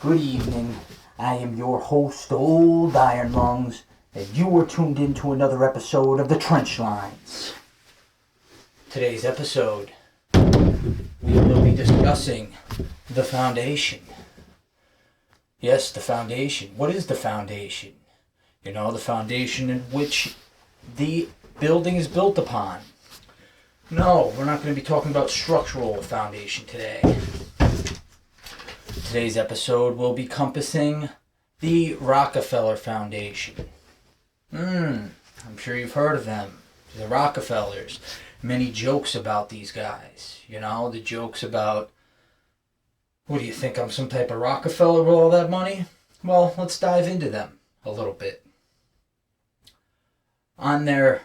Good evening. I am your host, Old Iron Lungs, and you are tuned into another episode of the Trench Lines. Today's episode, we will be discussing the foundation. Yes, the foundation. What is the foundation? You know, the foundation in which the building is built upon. No, we're not going to be talking about structural foundation today. Today's episode will be compassing the Rockefeller Foundation. I'm sure you've heard of them. The Rockefellers. Many jokes about these guys. You know, the jokes about, what do you think, I'm some type of Rockefeller with all that money? Well, let's dive into them a little bit. On their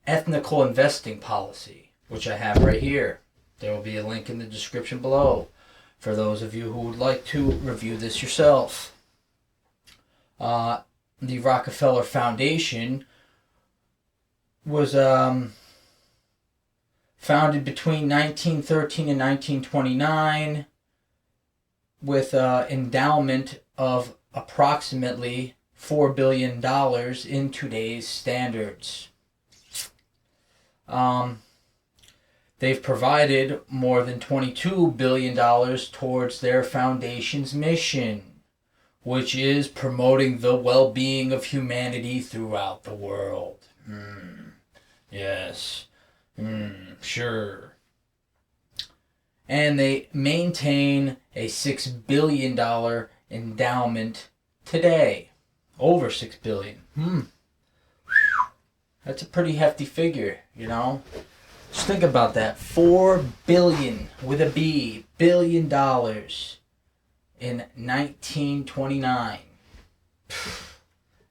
ethnical investing policy, which I have right here, there will be a link in the description below for those of you who would like to review this yourself. The Rockefeller Foundation was founded between 1913 and 1929 with an endowment of approximately $4 billion in today's standards. They've provided more than $22 billion towards their foundation's mission, which is promoting the well-being of humanity throughout the world. Yes. Sure. And they maintain a $6 billion endowment today. Over $6 billion. That's a pretty hefty figure, you know? Just think about that. $4 billion, with a B, billion dollars in 1929.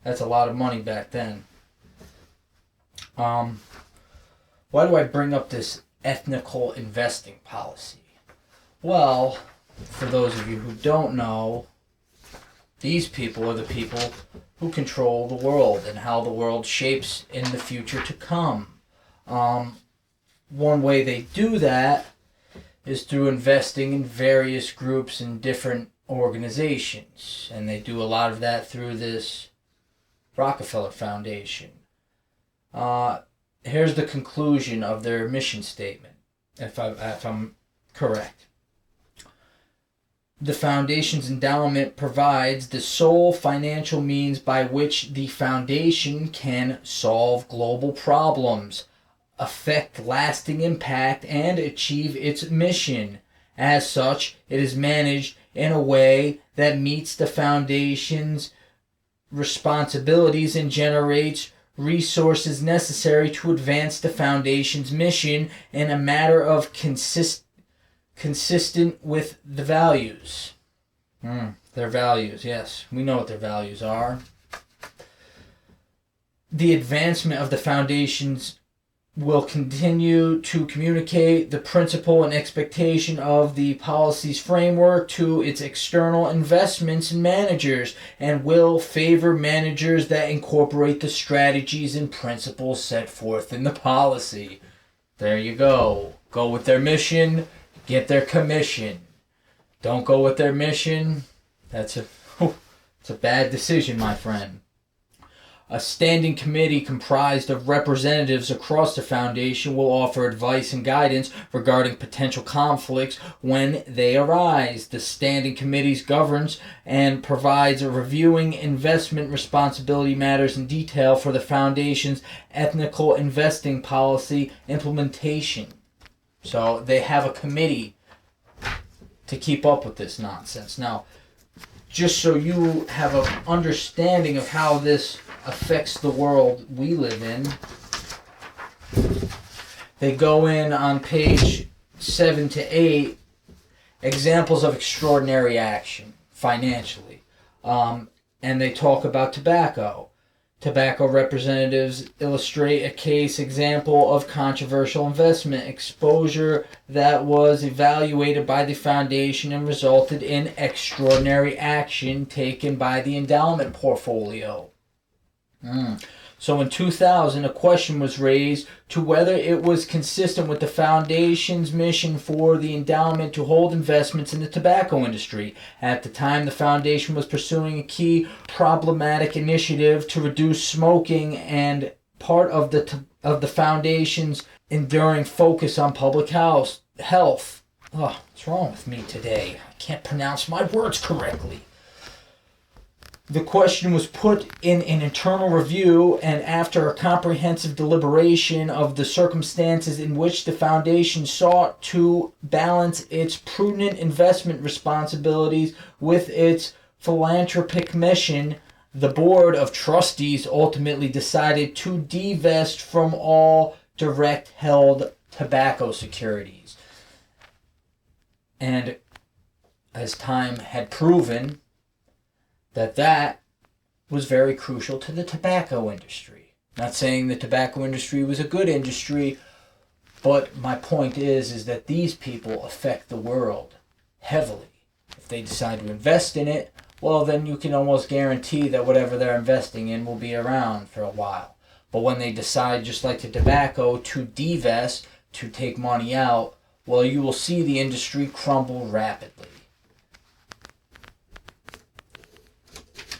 That's a lot of money back then. Why do I bring up this ethnical investing policy? Well, for those of you who don't know, these people are the people who control the world and how the world shapes in the future to come. One way they do that is through investing in various groups and different organizations. And they do a lot of that through this Rockefeller Foundation. Here's the conclusion of their mission statement, if I'm correct. The foundation's endowment provides the sole financial means by which the foundation can solve global problems, affect lasting impact, and achieve its mission. As such, it is managed in a way that meets the foundation's responsibilities and generates resources necessary to advance the foundation's mission in a matter of consistent with the values. Their values, yes. We know what their values are. The advancement of the foundations will continue to communicate the principle and expectation of the policy's framework to its external investments and managers, and will favor managers that incorporate the strategies and principles set forth in the policy. There you go. Go with their mission, get their commission. Don't go with their mission. It's a bad decision, my friend. A standing committee comprised of representatives across the foundation will offer advice and guidance regarding potential conflicts when they arise. The standing committee governs and provides reviewing investment responsibility matters in detail for the foundation's ethnical investing policy implementation. So they have a committee to keep up with this nonsense. Now, just so you have an understanding of how this affects the world we live in, they go in on page 7 to 8, examples of extraordinary action financially. And they talk about tobacco. Tobacco representatives illustrate a case example of controversial investment exposure that was evaluated by the foundation and resulted in extraordinary action taken by the endowment portfolio. So in 2000, a question was raised to whether it was consistent with the foundation's mission for the endowment to hold investments in the tobacco industry. At the time, the foundation was pursuing a key problematic initiative to reduce smoking, and part of the foundation's enduring focus on public health. Oh, what's wrong with me today? I can't pronounce my words correctly. The question was put in an internal review, and after a comprehensive deliberation of the circumstances in which the foundation sought to balance its prudent investment responsibilities with its philanthropic mission, the board of trustees ultimately decided to divest from all direct held tobacco securities. And as time had proven, that was very crucial to the tobacco industry. Not saying the tobacco industry was a good industry, but my point is that these people affect the world heavily. If they decide to invest in it, well, then you can almost guarantee that whatever they're investing in will be around for a while. But when they decide, just like the tobacco, to divest, to take money out, well, you will see the industry crumble rapidly.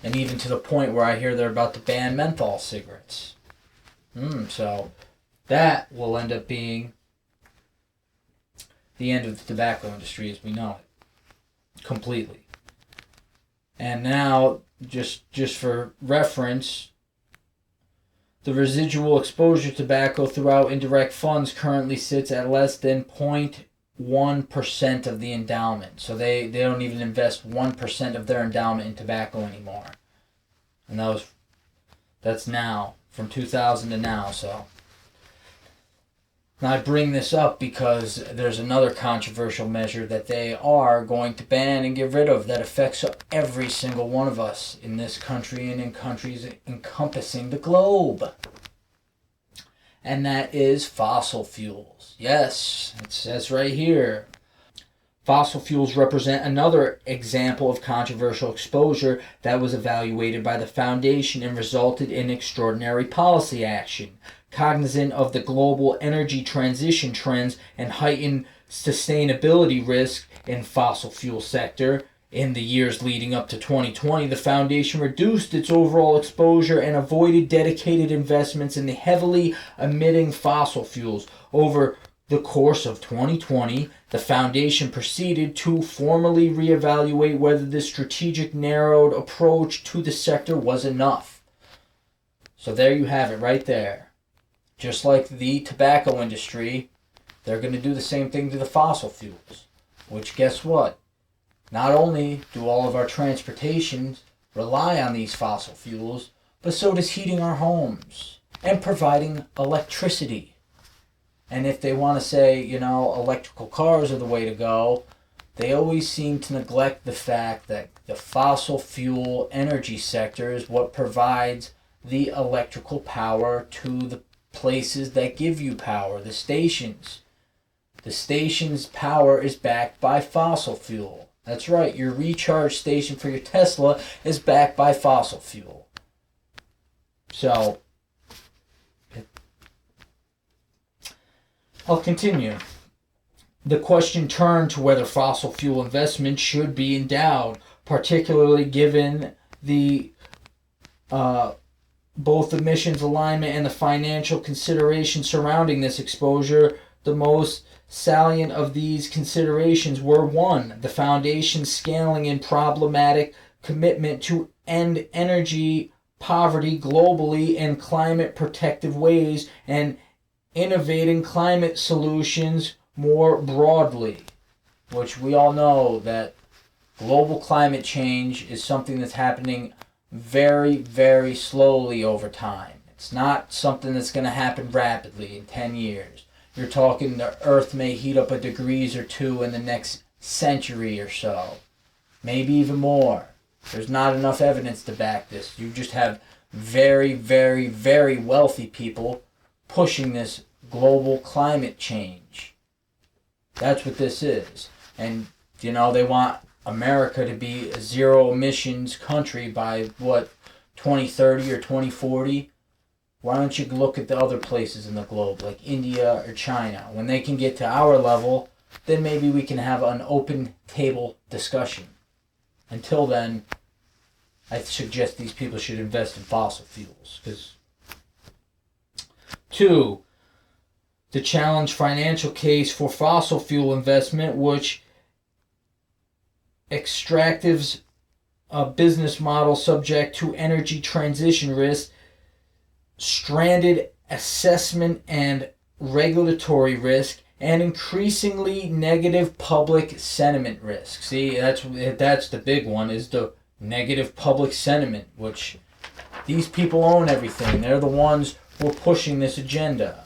And even to the point where I hear they're about to ban menthol cigarettes. So that will end up being the end of the tobacco industry as we know it. Completely. And now, just for reference, the residual exposure to tobacco throughout indirect funds currently sits at less than 0.1% of the endowment. So they don't even invest 1% of their endowment in tobacco anymore. And that's now, from 2000 to now. So now I bring this up because there's another controversial measure that they are going to ban and get rid of that affects every single one of us in this country and in countries encompassing the globe. And that is fossil fuels. Yes, it says right here. Fossil fuels represent another example of controversial exposure that was evaluated by the Foundation and resulted in extraordinary policy action. Cognizant of the global energy transition trends and heightened sustainability risk in fossil fuel sector, in the years leading up to 2020, the Foundation reduced its overall exposure and avoided dedicated investments in the heavily emitting fossil fuels. Over the course of 2020, the Foundation proceeded to formally reevaluate whether this strategic narrowed approach to the sector was enough. So there you have it right there. Just like the tobacco industry, they're going to do the same thing to the fossil fuels. Which, guess what? Not only do all of our transportations rely on these fossil fuels, but so does heating our homes and providing electricity. And if they want to say, electrical cars are the way to go, they always seem to neglect the fact that the fossil fuel energy sector is what provides the electrical power to the places that give you power, the stations. The station's power is backed by fossil fuel. That's right, your recharge station for your Tesla is backed by fossil fuel. So, I'll continue. The question turned to whether fossil fuel investments should be endowed, particularly given the both the missions alignment and the financial considerations surrounding this exposure. The most salient of these considerations were: 1, the Foundation's scaling and problematic commitment to end energy poverty globally in climate protective ways, and innovating climate solutions more broadly, which we all know that global climate change is something that's happening very, very slowly over time. It's not something that's going to happen rapidly in 10 years. You're talking the Earth may heat up a degree or two in the next century or so. Maybe even more. There's not enough evidence to back this. You just have very, very, very wealthy people pushing this global climate change. That's what this is. And, they want America to be a zero emissions country by, 2030 or 2040? Why don't you look at the other places in the globe, like India or China? When they can get to our level, then maybe we can have an open table discussion. Until then, I suggest these people should invest in fossil fuels. Because 2, to challenge financial case for fossil fuel investment, which extractives a business model subject to energy transition risk, stranded assessment and regulatory risk, and increasingly negative public sentiment risk. See, that's the big one, is the negative public sentiment, which these people own everything. They're the ones who are pushing this agenda.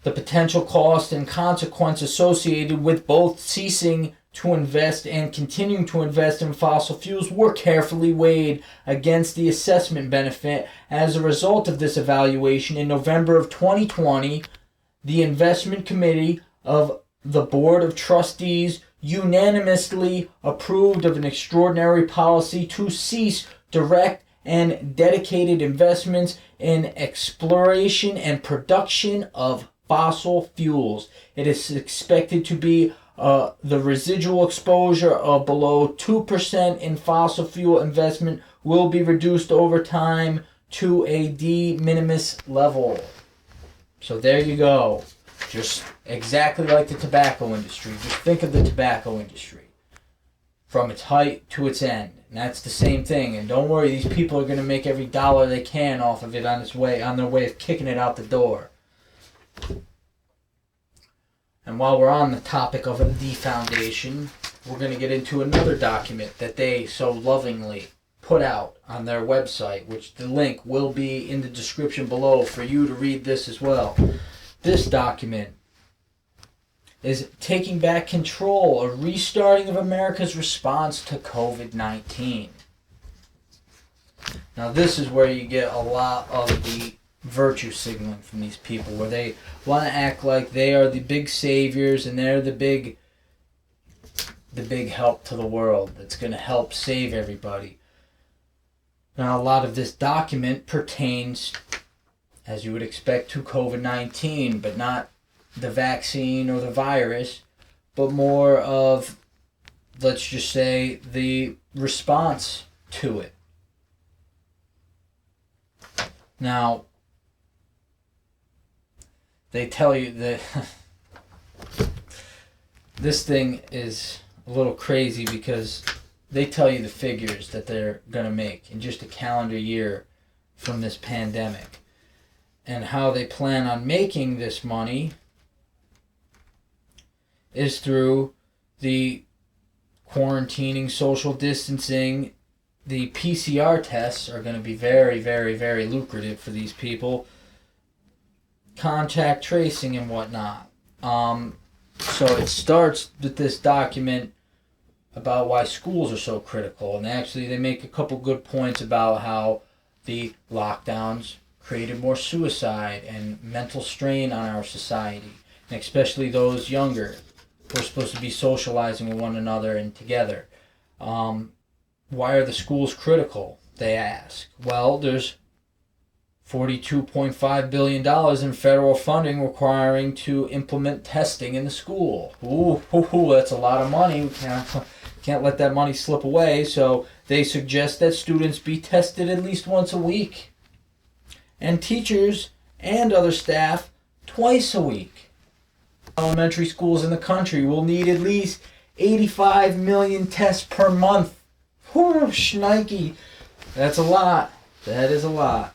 The potential cost and consequence associated with both ceasing to invest and continuing to invest in fossil fuels were carefully weighed against the assessment benefit. As a result of this evaluation, in November of 2020, the investment committee of the Board of Trustees unanimously approved of an extraordinary policy to cease direct and dedicated investments in exploration and production of fossil fuels. It is expected to be the residual exposure of below 2% in fossil fuel investment will be reduced over time to a de minimis level. So there you go. Just exactly like the tobacco industry. Just think of the tobacco industry from its height to its end. And that's the same thing. And don't worry, these people are going to make every dollar they can off of it on their way of kicking it out the door. And while we're on the topic of the foundation, we're going to get into another document that they so lovingly put out on their website, which the link will be in the description below for you to read this as well. This document is Taking Back Control, a restarting of America's response to COVID-19. Now this is where you get a lot of the virtue signaling from these people, where they want to act like they are the big saviors and they're the big help to the world that's going to help save everybody. Now a lot of this document pertains, as you would expect, to COVID-19, but not the vaccine or the virus, but more of, let's just say, the response to it. Now, they tell you that this thing is a little crazy because they tell you the figures that they're going to make in just a calendar year from this pandemic. And how they plan on making this money is through the quarantining, social distancing. The PCR tests are going to be very, very, very lucrative for these people. Contact tracing and whatnot. So it starts with this document about why schools are so critical. And actually they make a couple good points about how the lockdowns created more suicide and mental strain on our society, and especially those younger. We're supposed to be socializing with one another and together. Why are the schools critical, they ask? Well, there's $42.5 billion in federal funding requiring to implement testing in the school. Ooh, that's a lot of money. We can't let that money slip away. So they suggest that students be tested at least once a week. And teachers and other staff twice a week. Elementary schools in the country will need at least 85 million tests per month. Whoo, shnikey. That's a lot. That is a lot.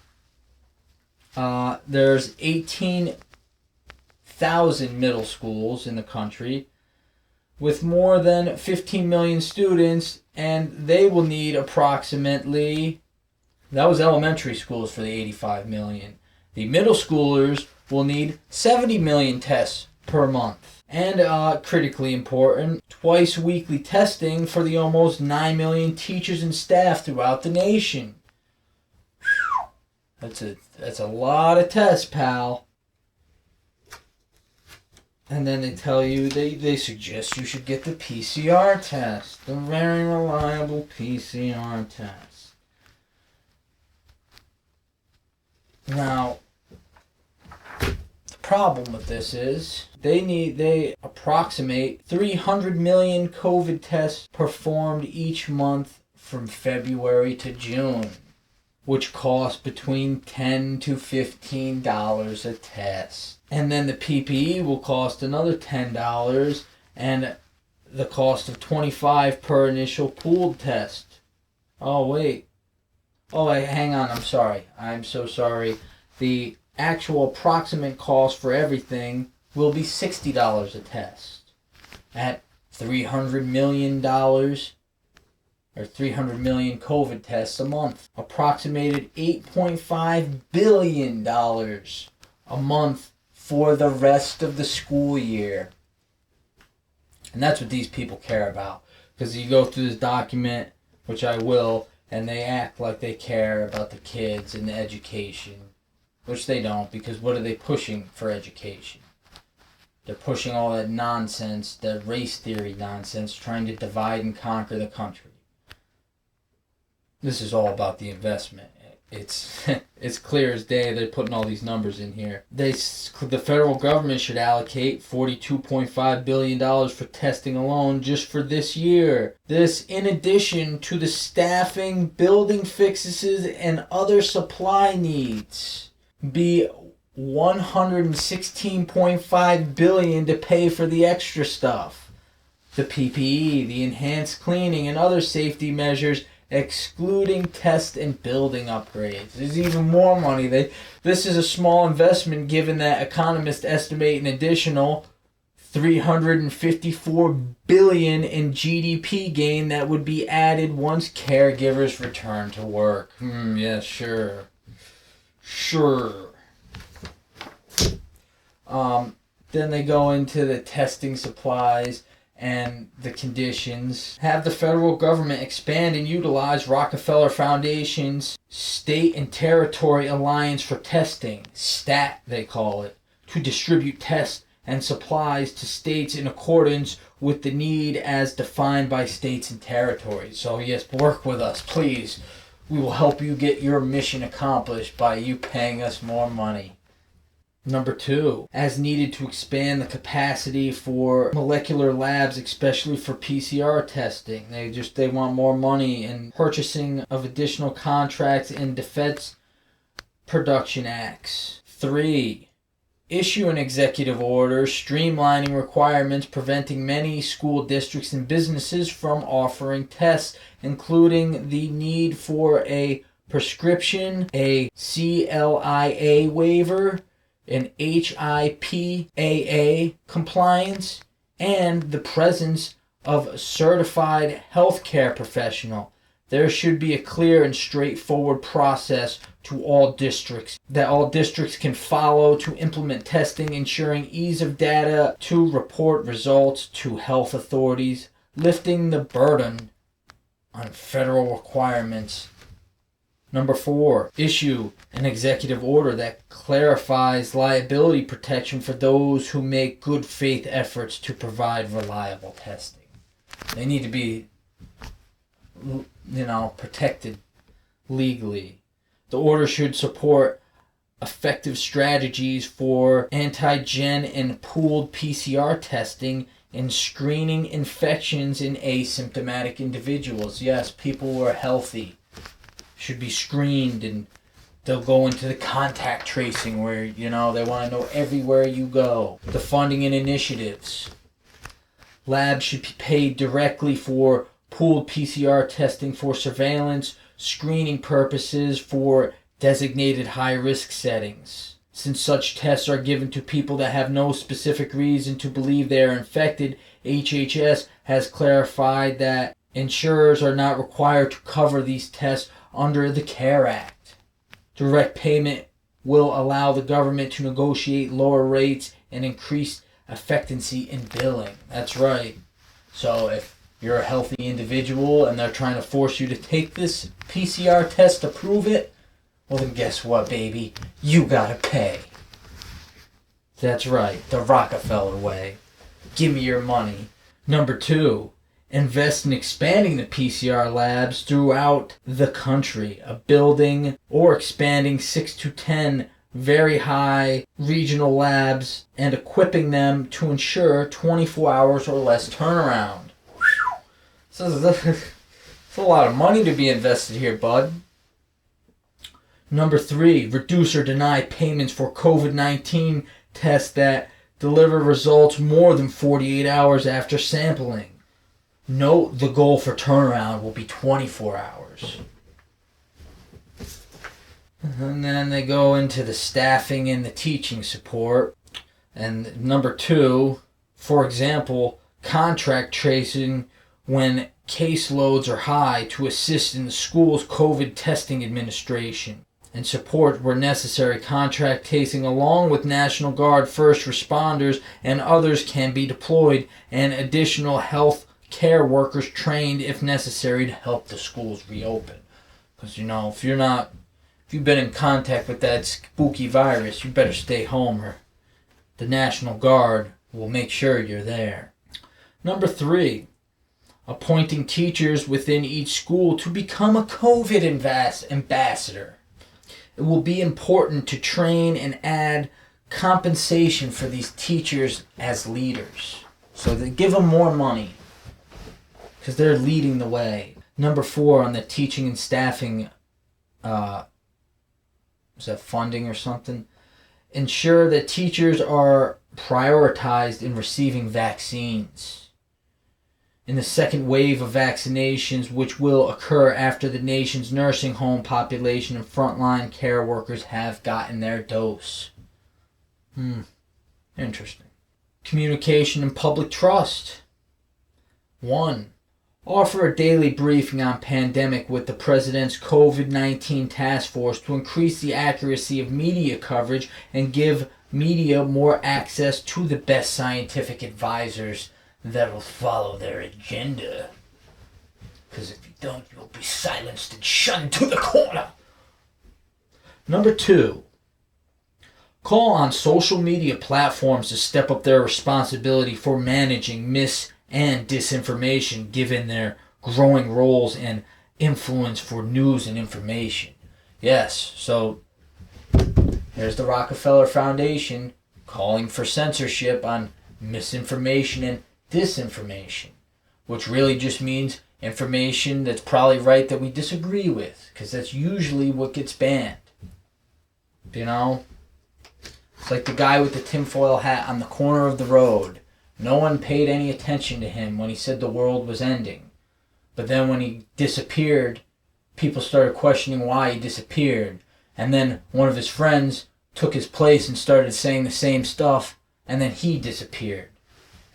There's 18,000 middle schools in the country with more than 15 million students, and they will need approximately, that was elementary schools for the 85 million. The middle schoolers will need 70 million tests per month. And critically important, twice weekly testing for the almost 9 million teachers and staff throughout the nation. That's a lot of tests, pal. And then they tell you, they suggest you should get the PCR test. The very reliable PCR test. Now, the problem with this is they approximate 300 million COVID tests performed each month from February to June, which cost between $10 to $15 a test. And then the PPE will cost another $10 and the cost of $25 per initial pooled test. Oh, wait. Oh, hang on. I'm sorry. I'm so sorry. The actual approximate cost for everything will be $60 a test. At $300 million, or 300 million COVID tests a month. Approximated $8.5 billion a month for the rest of the school year. And that's what these people care about. Because you go through this document, which I will, and they act like they care about the kids and the education. Which they don't, because what are they pushing for education? They're pushing all that nonsense, that race theory nonsense, trying to divide and conquer the country. This is all about the investment. It's clear as day. They're putting all these numbers in here. The federal government should allocate $42.5 billion for testing alone just for this year. This in addition to the staffing, building fixes, and other supply needs. Be $116.5 billion to pay for the extra stuff. The PPE, the enhanced cleaning, and other safety measures, excluding test and building upgrades. There's even more money. This is a small investment given that economists estimate an additional $354 billion in GDP gain that would be added once caregivers return to work. Yeah, sure. Then they go into the testing supplies and the conditions. Have the federal government expand and utilize Rockefeller Foundation's State and Territory Alliance for Testing, STAT they call it, to distribute tests and supplies to states in accordance with the need as defined by states and territories. So yes, work with us, please. We will help you get your mission accomplished by you paying us more money. Number 2, as needed to expand the capacity for molecular labs, especially for PCR testing. They want more money and purchasing of additional contracts in defense production acts. 3, issue an executive order streamlining requirements preventing many school districts and businesses from offering tests, including the need for a prescription, a CLIA waiver, an HIPAA compliance, and the presence of a certified healthcare professional. There should be a clear and straightforward process to all districts that all districts can follow to implement testing, ensuring ease of data to report results to health authorities, lifting the burden on federal requirements. Number 4, issue an executive order that clarifies liability protection for those who make good faith efforts to provide reliable testing. They need to be, protected legally. The order should support effective strategies for antigen and pooled PCR testing and screening infections in asymptomatic individuals. Yes, people who are healthy should be screened, and they'll go into the contact tracing where, they want to know everywhere you go. The funding and initiatives. Labs should be paid directly for pooled PCR testing for surveillance, screening purposes for designated high-risk settings. Since such tests are given to people that have no specific reason to believe they are infected, HHS has clarified that insurers are not required to cover these tests under the CARE Act. Direct payment will allow the government to negotiate lower rates and increase effectiveness in billing. That's right. So if you're a healthy individual and they're trying to force you to take this PCR test to prove it, well then guess what, baby? You gotta pay. That's right, the Rockefeller way. Give me your money. Number 2, invest in expanding the PCR labs throughout the country, building or expanding 6 to 10 very high regional labs and equipping them to ensure 24 hours or less turnaround. So that's a lot of money to be invested here, bud. Number 3, reduce or deny payments for COVID-19 tests that deliver results more than 48 hours after sampling. Note the goal for turnaround will be 24 hours. And then they go into the staffing and the teaching support. And number 2, for example, contract tracing when caseloads are high to assist in the school's COVID testing administration and support where necessary. Contract tracing along with National Guard, first responders, and others can be deployed, and additional health care workers trained if necessary to help the schools reopen. Because, if you've been in contact with that spooky virus, you better stay home or the National Guard will make sure you're there. Number 3, appointing teachers within each school to become a COVID ambassador. It will be important to train and add compensation for these teachers as leaders. So they give them more money because they're leading the way. Number 4 on the teaching and staffing, is that funding or something? Ensure that teachers are prioritized in receiving vaccines. In the second wave of vaccinations, which will occur after the nation's nursing home population and frontline care workers have gotten their dose. Interesting. Communication and public trust. 1. Offer a daily briefing on pandemic with the President's COVID-19 task force to increase the accuracy of media coverage and give media more access to the best scientific advisors that will follow their agenda. Because if you don't, you'll be silenced and shunned to the corner. Number 2, call on social media platforms to step up their responsibility for managing mis- and disinformation given their growing roles and influence for news and information. Yes, so here's the Rockefeller Foundation calling for censorship on misinformation and disinformation, which really just means information that's probably right that we disagree with, because that's usually what gets banned. It's like the guy with the tinfoil hat on the corner of the road. No one paid any attention to him when he said the world was ending. But then when he disappeared, people started questioning why he disappeared. And then one of his friends took his place and started saying the same stuff, and then he disappeared.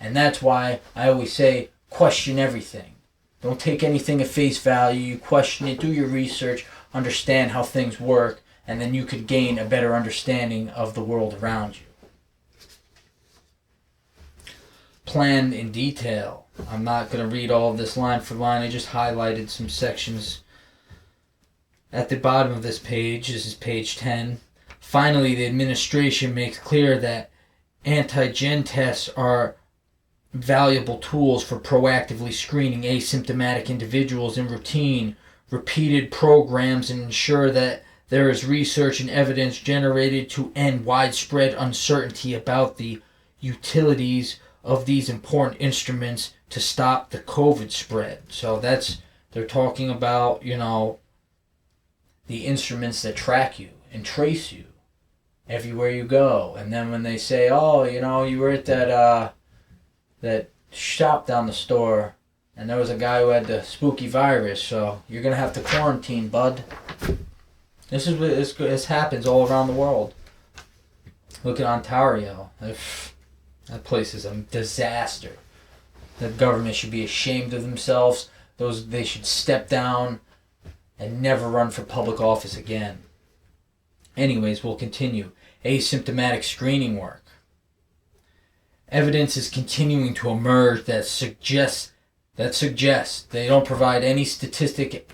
And that's why I always say, question everything. Don't take anything at face value. You question it, do your research, understand how things work, and then you could gain a better understanding of the world around you. Plan in detail. I'm not going to read all of this line for line. I just highlighted some sections at the bottom of this page. This is page 10. Finally, the administration makes clear that antigen tests are valuable tools for proactively screening asymptomatic individuals in routine, repeated programs, and ensure that there is research and evidence generated to end widespread uncertainty about the utilities of these important instruments to stop the COVID spread. So they're talking about, the instruments that track you and trace you everywhere you go. And then when they say, you were at that shop down the store and there was a guy who had the spooky virus, so you're going to have to quarantine, bud. This happens all around the world. Look at Ontario. That place is a disaster. The government should be ashamed of themselves. They should step down and never run for public office again. Anyways, we'll continue. Asymptomatic screening work. Evidence is continuing to emerge that suggests they don't provide any statistic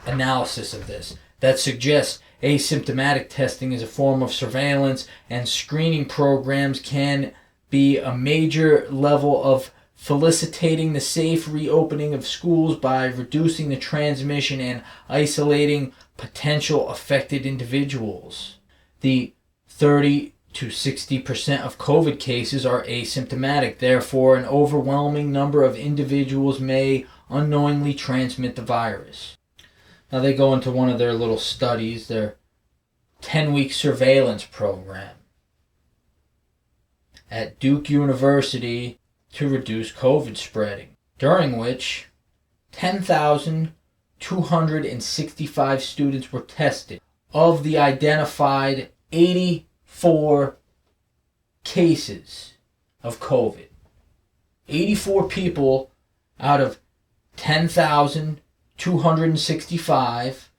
analysis of this. That suggests asymptomatic testing is a form of surveillance, and screening programs can be a major level of facilitating the safe reopening of schools by reducing the transmission and isolating potential affected individuals. The 30 to 60% of COVID cases are asymptomatic. Therefore, an overwhelming number of individuals may unknowingly transmit the virus. Now they go into one of their little studies, their 10-week surveillance program at Duke University to reduce COVID spreading, during which 10,265 students were tested. Of the identified 84 cases of COVID, 84 people out of 10,265,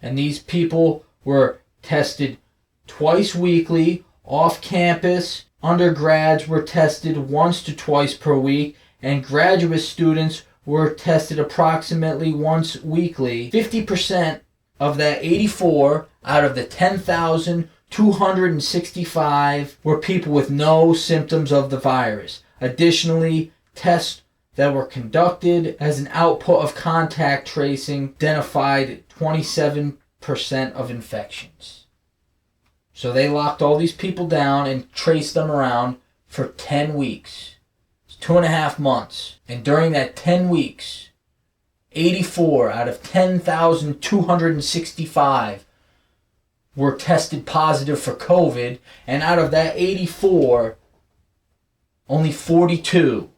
and these people were tested twice weekly off campus. Undergrads were tested once to twice per week, and graduate students were tested approximately once weekly. 50% of that 84 out of the 10,265 were people with no symptoms of the virus. Additionally, tests that were conducted as an output of contact tracing identified 27% of infections. So they locked all these people down and traced them around for 10 weeks. It's 2.5 months. And during that 10 weeks, 84 out of 10,265 were tested positive for COVID. And out of that 84, only 42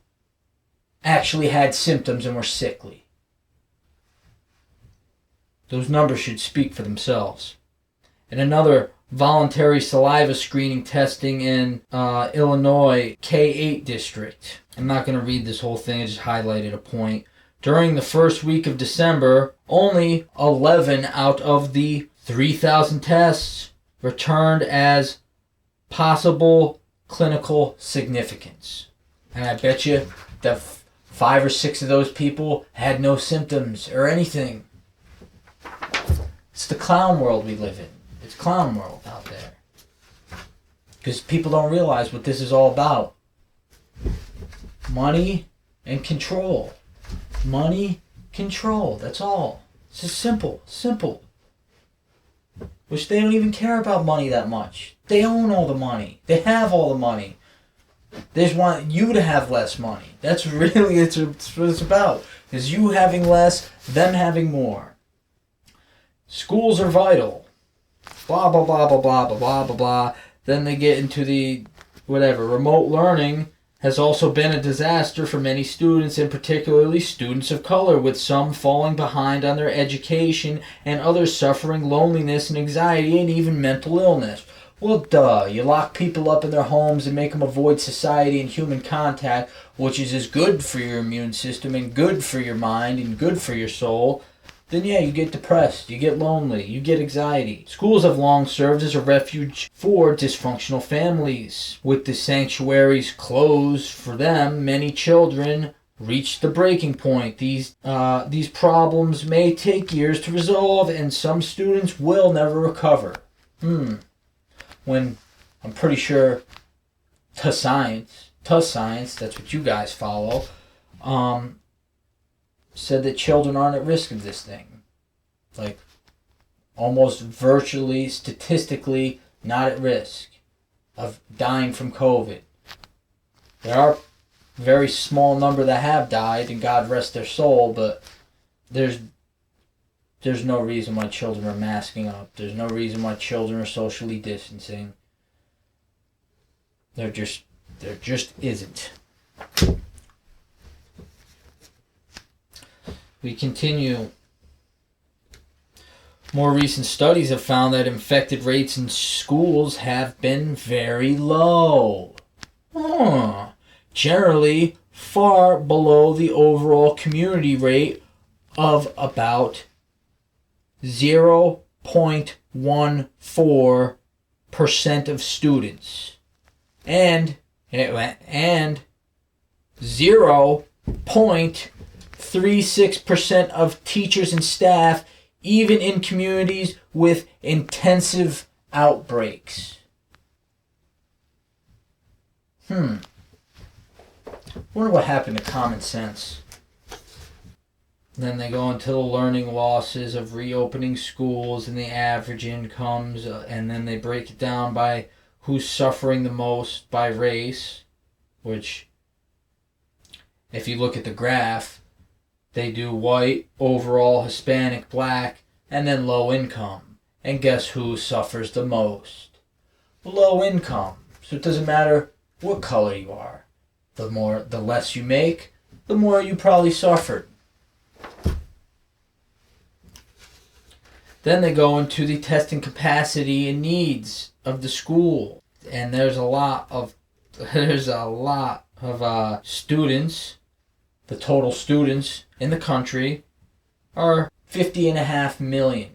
actually had symptoms and were sickly. Those numbers should speak for themselves. And another voluntary saliva screening testing in Illinois K8 district. I'm not going to read this whole thing, I just highlighted a point. During the first week of December, only 11 out of the 3,000 tests returned as possible clinical significance. And I bet you that 5 or 6 of those people had no symptoms or anything. It's the clown world we live in. It's clown world out there. Because people don't realize what this is all about. Money and control. Money, control. That's all. It's just simple. Simple. Which they don't even care about money that much. They own all the money. They have all the money. They just want you to have less money. That's really it's what it's about. Is you having less, them having more. Schools are vital. Blah, blah, blah, blah, blah, blah, blah, blah, blah. Then they get into the whatever. Remote learning has also been a disaster for many students, and particularly students of color, with some falling behind on their education and others suffering loneliness and anxiety and even mental illness. Well, duh. You lock people up in their homes and make them avoid society and human contact, which is good for your immune system and good for your mind and good for your soul. Then yeah, you get depressed, you get lonely, you get anxiety. Schools have long served as a refuge for dysfunctional families. With the sanctuaries closed for them, many children reach the breaking point. These problems may take years to resolve, and some students will never recover. When I'm pretty sure science, that's what you guys follow, said that children aren't at risk of this thing. Like, almost virtually, statistically, not at risk of dying from COVID. There are a very small number that have died, and God rest their soul, but there's no reason why children are masking up. There's no reason why children are socially distancing. There just isn't. We continue. More recent studies have found that infected rates in schools have been very low. Generally far below the overall community rate of about 0.14% of students. And 0.36% of teachers and staff, even in communities with intensive outbreaks. Wonder what happened to common sense. Then they go into the learning losses of reopening schools and the average incomes, and then they break it down by who's suffering the most by race, which, if you look at the graph, they do white, overall, Hispanic, black, and then low income. And guess who suffers the most? Low income. So it doesn't matter what color you are. The less you make, the more you probably suffered. Then they go into the testing capacity and needs of the school, and there's a lot of students. The total students in the country are 50.5 million,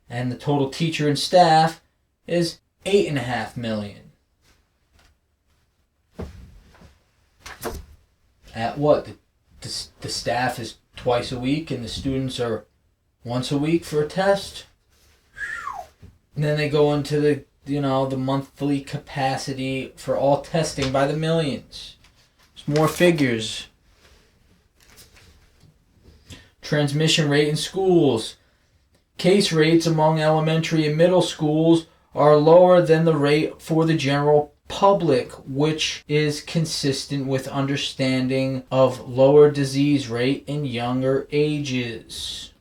and the total teacher and staff is 8.5 million. At what? The staff is twice a week and the students are once a week for a test. And then they go into the monthly capacity for all testing by the millions. There's more figures. Transmission rate in schools. Case rates among elementary and middle schools are lower than the rate for the general public, which is consistent with understanding of lower disease rate in younger ages.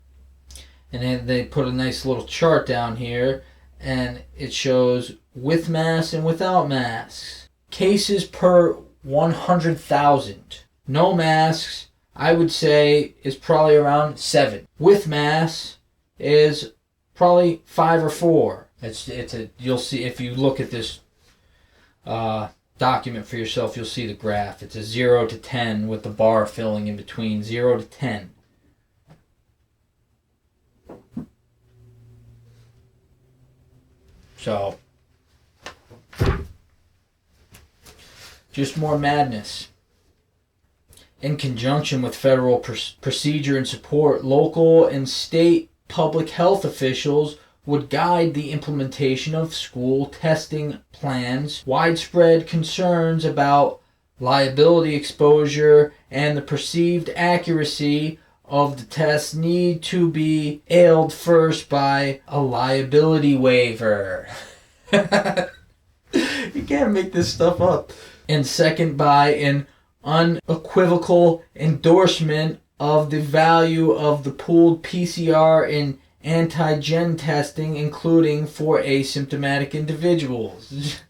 And then they put a nice little chart down here, and it shows with masks and without masks. Cases per 100,000. No masks, I would say, is probably around 7. With masks is probably 5 or 4. You'll see if you look at this document for yourself, you'll see the graph. It's a 0 to 10 with the bar filling in between 0 to 10. So, just more madness. In conjunction with federal procedure and support, local and state public health officials would guide the implementation of school testing plans. Widespread concerns about liability exposure and the perceived accuracy of the tests need to be ailed first by a liability waiver. You can't make this stuff up. And second, by an unequivocal endorsement of the value of the pooled PCR and antigen testing, including for asymptomatic individuals.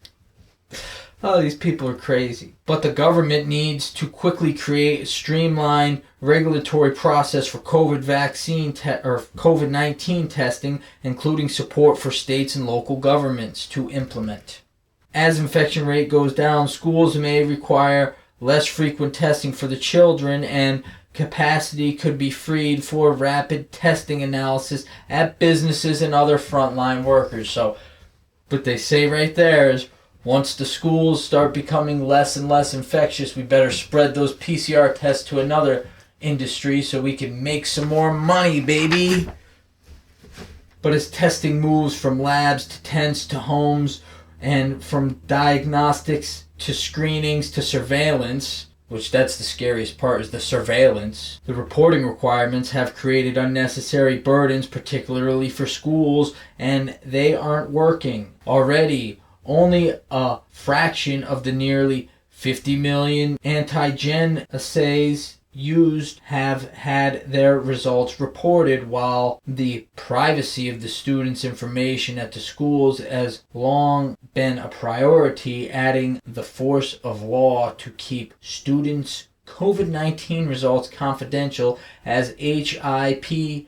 Oh, these people are crazy. But the government needs to quickly create a streamlined regulatory process for COVID-19 testing, including support for states and local governments to implement. As infection rate goes down, schools may require less frequent testing for the children, and capacity could be freed for rapid testing analysis at businesses and other frontline workers. So, what they say right there is, once the schools start becoming less and less infectious, we better spread those PCR tests to another industry so we can make some more money, baby. But as testing moves from labs to tents to homes, and from diagnostics to screenings to surveillance, which that's the scariest part, is the surveillance, the reporting requirements have created unnecessary burdens, particularly for schools, and they aren't working. Already, only a fraction of the nearly 50 million antigen assays used have had their results reported, while the privacy of the students' information at the schools has long been a priority, adding the force of law to keep students' COVID-19 results confidential, as HIPAA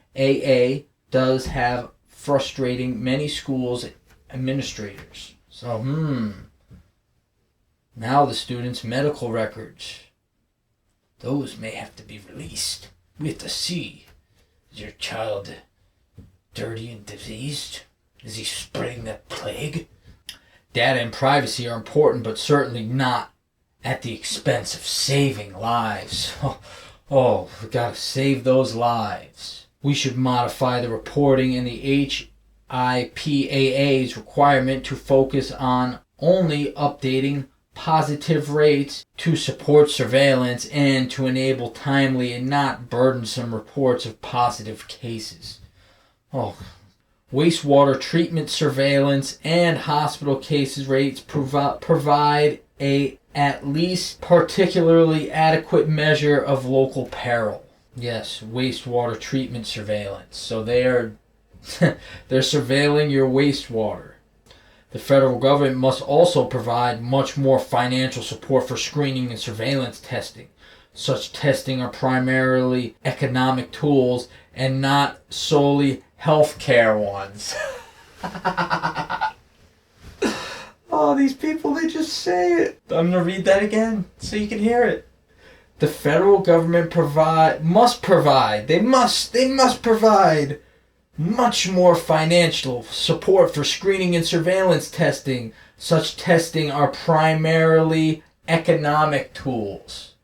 does have frustrating many schools administrators. So, now the students' medical records, those may have to be released. We have to see, is your child dirty and diseased? Is he spreading that plague? Data and privacy are important, but certainly not at the expense of saving lives. Oh, we gotta save those lives. We should modify the reporting in the HIPAA's requirement to focus on only updating positive rates to support surveillance and to enable timely and not burdensome reports of positive cases. Wastewater treatment surveillance and hospital cases rates provide a at least particularly adequate measure of local peril. Yes, wastewater treatment surveillance. So they're surveilling your wastewater. The federal government must also provide much more financial support for screening and surveillance testing. Such testing are primarily economic tools and not solely healthcare ones. Oh, these people, they just say it. I'm going to read that again so you can hear it. The federal government must provide much more financial support for screening and surveillance testing. Such testing are primarily economic tools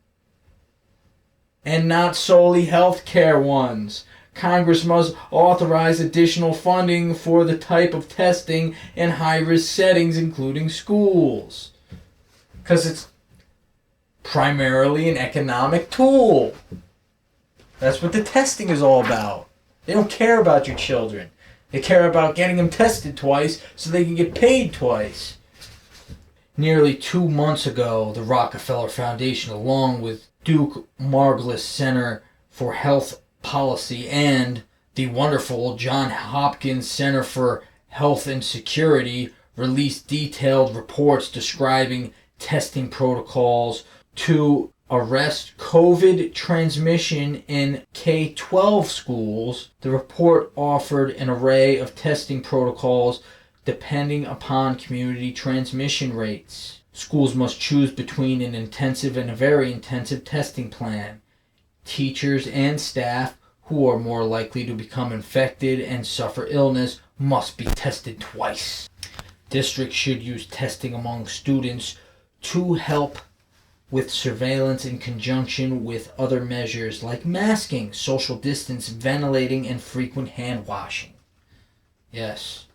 and not solely healthcare ones. Congress must authorize additional funding for the type of testing in high-risk settings, including schools. Because it's primarily an economic tool. That's what the testing is all about. They don't care about your children. They care about getting them tested twice so they can get paid twice. Nearly 2 months ago, the Rockefeller Foundation, along with Duke Margolis Center for Health Policy and the wonderful Johns Hopkins Center for Health and Security, released detailed reports describing testing protocols to arrest COVID transmission in K-12 schools. The report offered an array of testing protocols depending upon community transmission rates. Schools must choose between an intensive and a very intensive testing plan. Teachers and staff who are more likely to become infected and suffer illness must be tested twice. Districts should use testing among students to help with surveillance in conjunction with other measures like masking, social distance, ventilating, and frequent hand washing. Yes,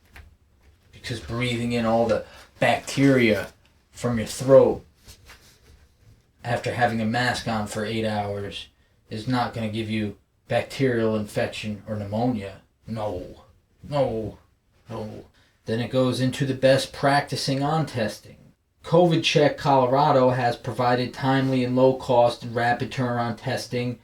because breathing in all the bacteria from your throat after having a mask on for 8 hours is not going to give you bacterial infection or pneumonia. No. Then it goes into the best practicing on testing. COVID Check Colorado has provided timely and low-cost and rapid turnaround testing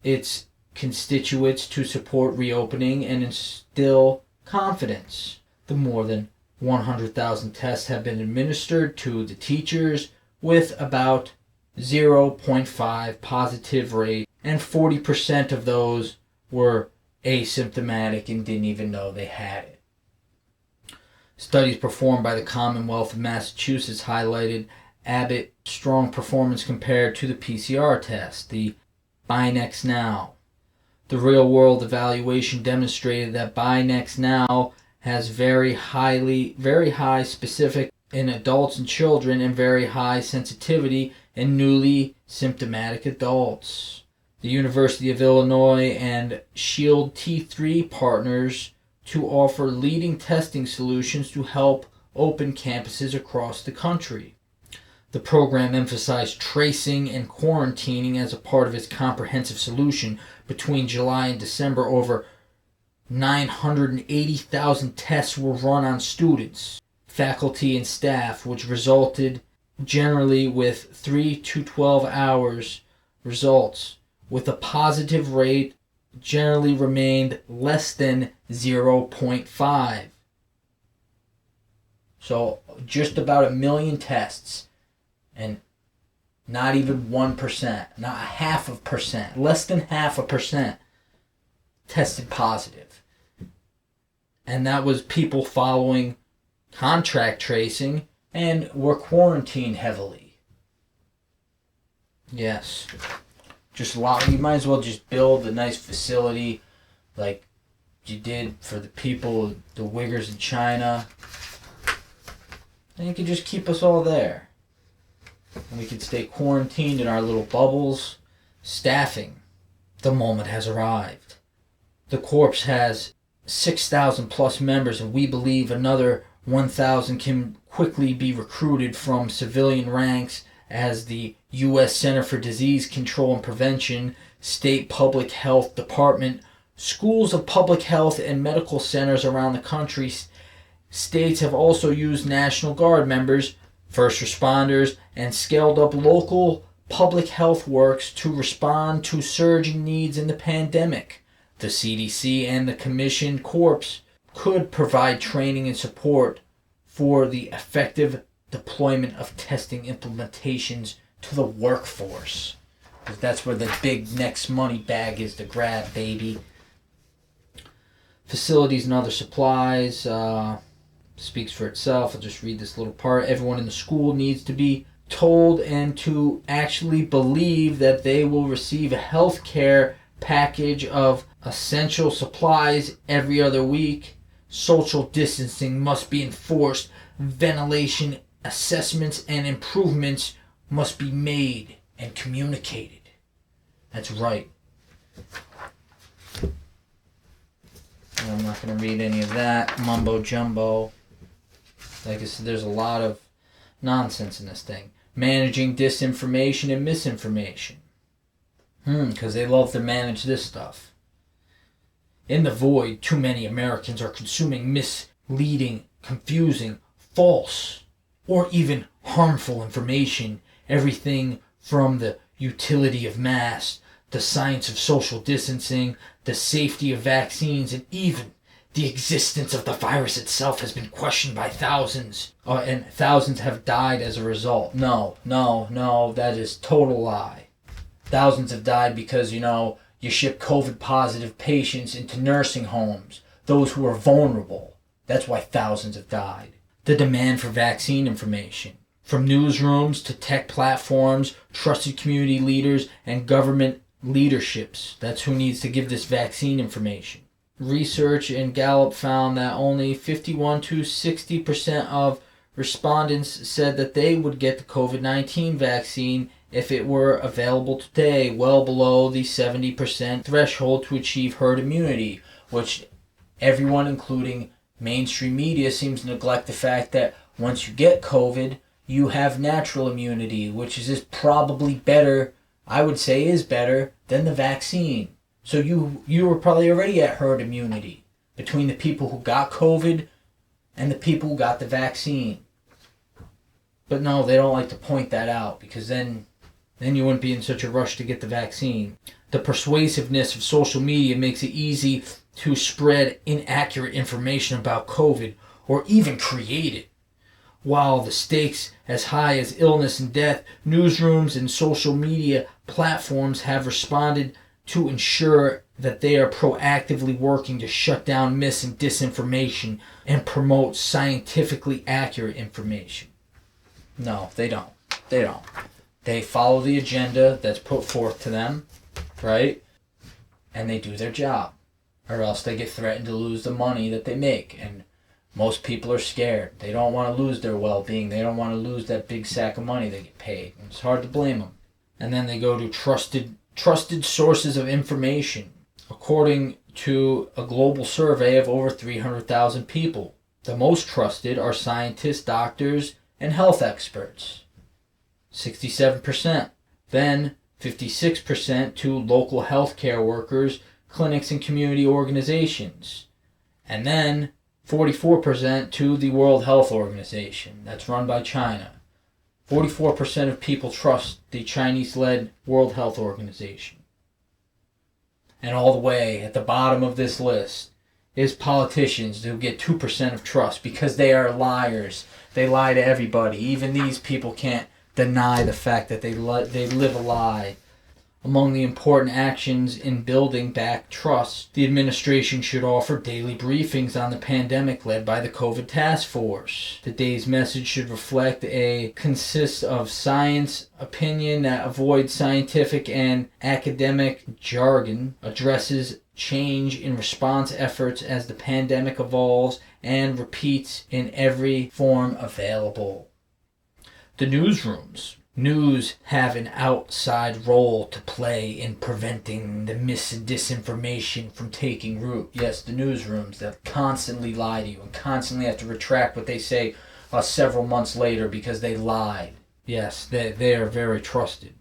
its constituents to support reopening and instill confidence. The more than 100,000 tests have been administered to the teachers with about 0.5 positive rate, and 40% of those were asymptomatic and didn't even know they had it. Studies performed by the Commonwealth of Massachusetts highlighted Abbott's strong performance compared to the PCR test, the Binex Now. The real-world evaluation demonstrated that Binex Now has very high specific in adults and children and very high sensitivity in newly symptomatic adults. The University of Illinois and Shield T3 partners to offer leading testing solutions to help open campuses across the country. The program emphasized tracing and quarantining as a part of its comprehensive solution. Between July and December, over 980,000 tests were run on students, faculty, and staff, which resulted generally with 3 to 12 hours results, with a positive rate generally remained less than 0.5. So just about 1 million tests, and not even 1%, not 0.5%, less than 0.5% tested positive. And that was people following contract tracing and were quarantined heavily. Yes. Just a lot. You might as well just build a nice facility like you did for the people, the Uyghurs in China. And you could just keep us all there. And we could stay quarantined in our little bubbles. Staffing. The moment has arrived. The Corps has 6,000 plus members, and we believe another 1,000 can quickly be recruited from civilian ranks as the U.S. Center for Disease Control and Prevention, state public health department, schools of public health, and medical centers around the country. States have also used National Guard members, first responders, and scaled up local public health works to respond to surging needs in the pandemic. The CDC and the Commission Corps could provide training and support for the effective deployment of testing implementations to the workforce. Because that's where the big next money bag is to grab, baby. Facilities and other supplies speaks for itself. I'll just read this little part. Everyone in the school needs to be told and to actually believe that they will receive a health care package of essential supplies every other week. Social distancing must be enforced. Ventilation assessments and improvements must be made and communicated. That's right. I'm not going to read any of that mumbo jumbo. Like I said, there's a lot of nonsense in this thing. Managing disinformation and misinformation. Because they love to manage this stuff. In the void, too many Americans are consuming misleading, confusing, false, or even harmful information. Everything from the utility of masks, the science of social distancing, the safety of vaccines, and even the existence of the virus itself has been questioned by thousands, and thousands have died as a result. No, that is total lie. Thousands have died because, you ship COVID-positive patients into nursing homes, those who are vulnerable. That's why thousands have died. The demand for vaccine information, from newsrooms to tech platforms, trusted community leaders, and government leaderships. That's who needs to give this vaccine information. Research in Gallup found that only 51 to 60% of respondents said that they would get the COVID-19 vaccine if it were available today, well below the 70% threshold to achieve herd immunity, which everyone, including mainstream media, seems to neglect the fact that once you get COVID, you have natural immunity, which is probably better, I would say is better, than the vaccine. So you were probably already at herd immunity between the people who got COVID and the people who got the vaccine. But no, they don't like to point that out, because then you wouldn't be in such a rush to get the vaccine. The persuasiveness of social media makes it easy to spread inaccurate information about COVID or even create it. While the stakes as high as illness and death, newsrooms and social media platforms have responded to ensure that they are proactively working to shut down mis and disinformation and promote scientifically accurate information. No, they don't. They follow the agenda that's put forth to them, right? And they do their job. Or else they get threatened to lose the money that they make. And most people are scared. They don't want to lose their well-being. They don't want to lose that big sack of money they get paid. And it's hard to blame them. And then they go to trusted sources of information. According to a global survey of over 300,000 people, the most trusted are scientists, doctors, and health experts. 67%. Then 56% to local healthcare workers, clinics, and community organizations. And then 44% to the World Health Organization, that's run by China. 44% of people trust the Chinese-led World Health Organization. And all the way at the bottom of this list is politicians who get 2% of trust because they are liars. They lie to everybody. Even these people can't deny the fact that they live a lie. Among the important actions in building back trust, the administration should offer daily briefings on the pandemic led by the COVID task force. Today's message should consist of science, opinion that avoids scientific and academic jargon, addresses change in response efforts as the pandemic evolves, and repeats in every form available. The newsrooms. News have an outside role to play in preventing the mis and disinformation from taking root. Yes, the newsrooms that constantly lie to you and constantly have to retract what they say several months later because they lied. Yes, they are very trusted,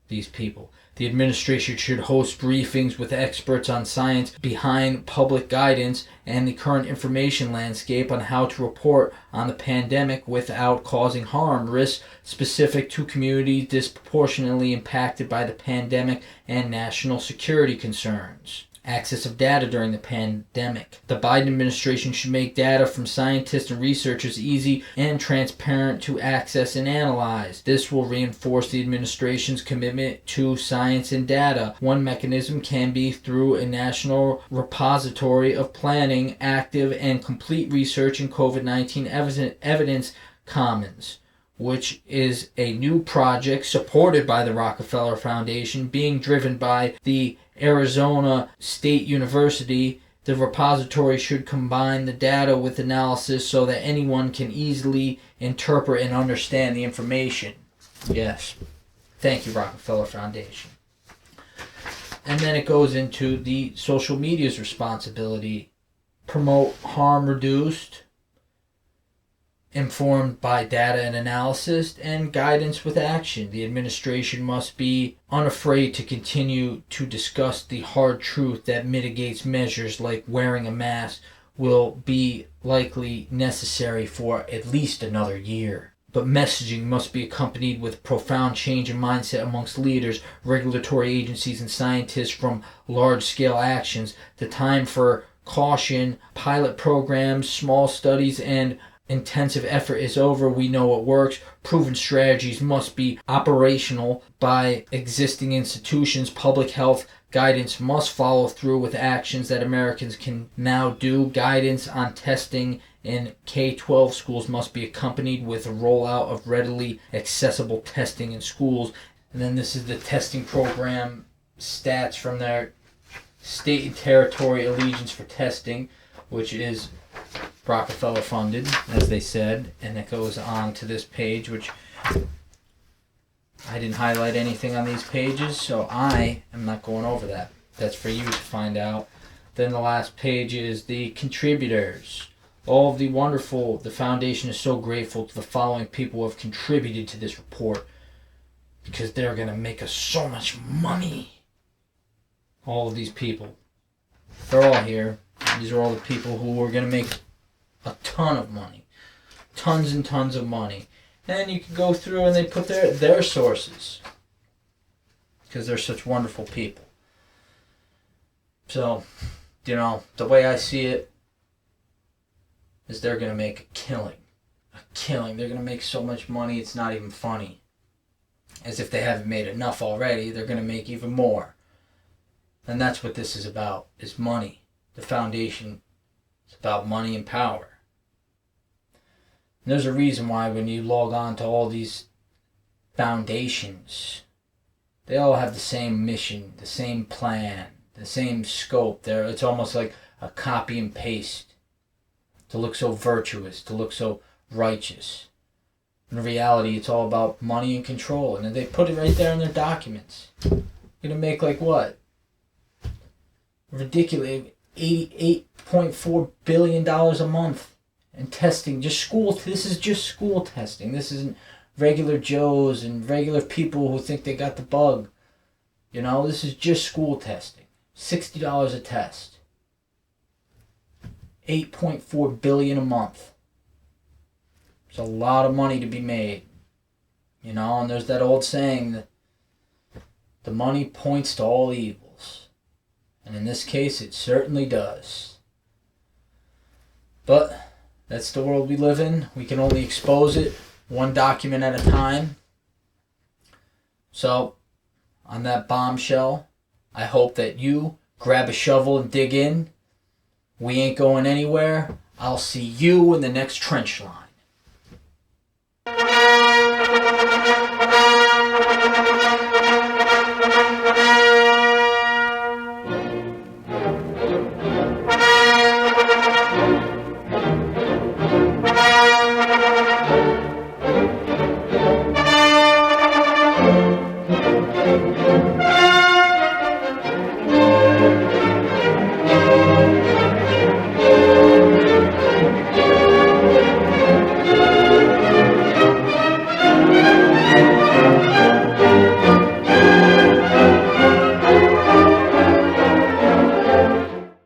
these people. The administration should host briefings with experts on science behind public guidance and the current information landscape on how to report on the pandemic without causing harm, risks specific to communities disproportionately impacted by the pandemic, and national security concerns. Access of data during the pandemic. The Biden administration should make data from scientists and researchers easy and transparent to access and analyze. This will reinforce the administration's commitment to science and data. One mechanism can be through a national repository of planning, active and complete research in COVID-19 evidence commons, which is a new project supported by the Rockefeller Foundation, being driven by the Arizona State University. The repository should combine the data with analysis so that anyone can easily interpret and understand the information. Yes. Thank you, Rockefeller Foundation. And then it goes into the social media's responsibility. Promote harm reduced, informed by data and analysis, and guidance with action. The administration must be unafraid to continue to discuss the hard truth that mitigates measures like wearing a mask will be likely necessary for at least another year. But messaging must be accompanied with profound change in mindset amongst leaders, regulatory agencies, and scientists from large-scale actions. The time for caution, pilot programs, small studies, and intensive effort is over. We know what works. Proven strategies must be operational by existing institutions. Public health guidance must follow through with actions that Americans can now do. Guidance on testing in K-12 schools must be accompanied with a rollout of readily accessible testing in schools. And then this is the testing program stats from their state and territory allegiance for testing, which is Rockefeller funded, as they said, and it goes on to this page, which I didn't highlight anything on these pages, so I am not going over that. That's for you to find out. Then the last page is the contributors. All of the foundation is so grateful to the following people who have contributed to this report because they're going to make us so much money. All of these people. They're all here. These are all the people who are going to make a ton of money. Tons and tons of money. And you can go through and they put their sources. Because they're such wonderful people. So, the way I see it is they're going to make a killing. A killing. They're going to make so much money it's not even funny. As if they haven't made enough already, they're going to make even more. And that's what this is about, is money. The foundation is about money and power. And there's a reason why when you log on to all these foundations, they all have the same mission, the same plan, the same scope. It's almost like a copy and paste to look so virtuous, to look so righteous. In reality, it's all about money and control. And then they put it right there in their documents. You're going to make like what? Ridiculous. $88.4 billion a month in testing. This is just school testing. This isn't regular Joes and regular people who think they got the bug. This is just school testing. $60 a test. $8.4 billion a month. It's a lot of money to be made. And there's that old saying that the money points to all evils. And in this case, it certainly does. But that's the world we live in. We can only expose it one document at a time. So, on that bombshell, I hope that you grab a shovel and dig in. We ain't going anywhere. I'll see you in the next trench line.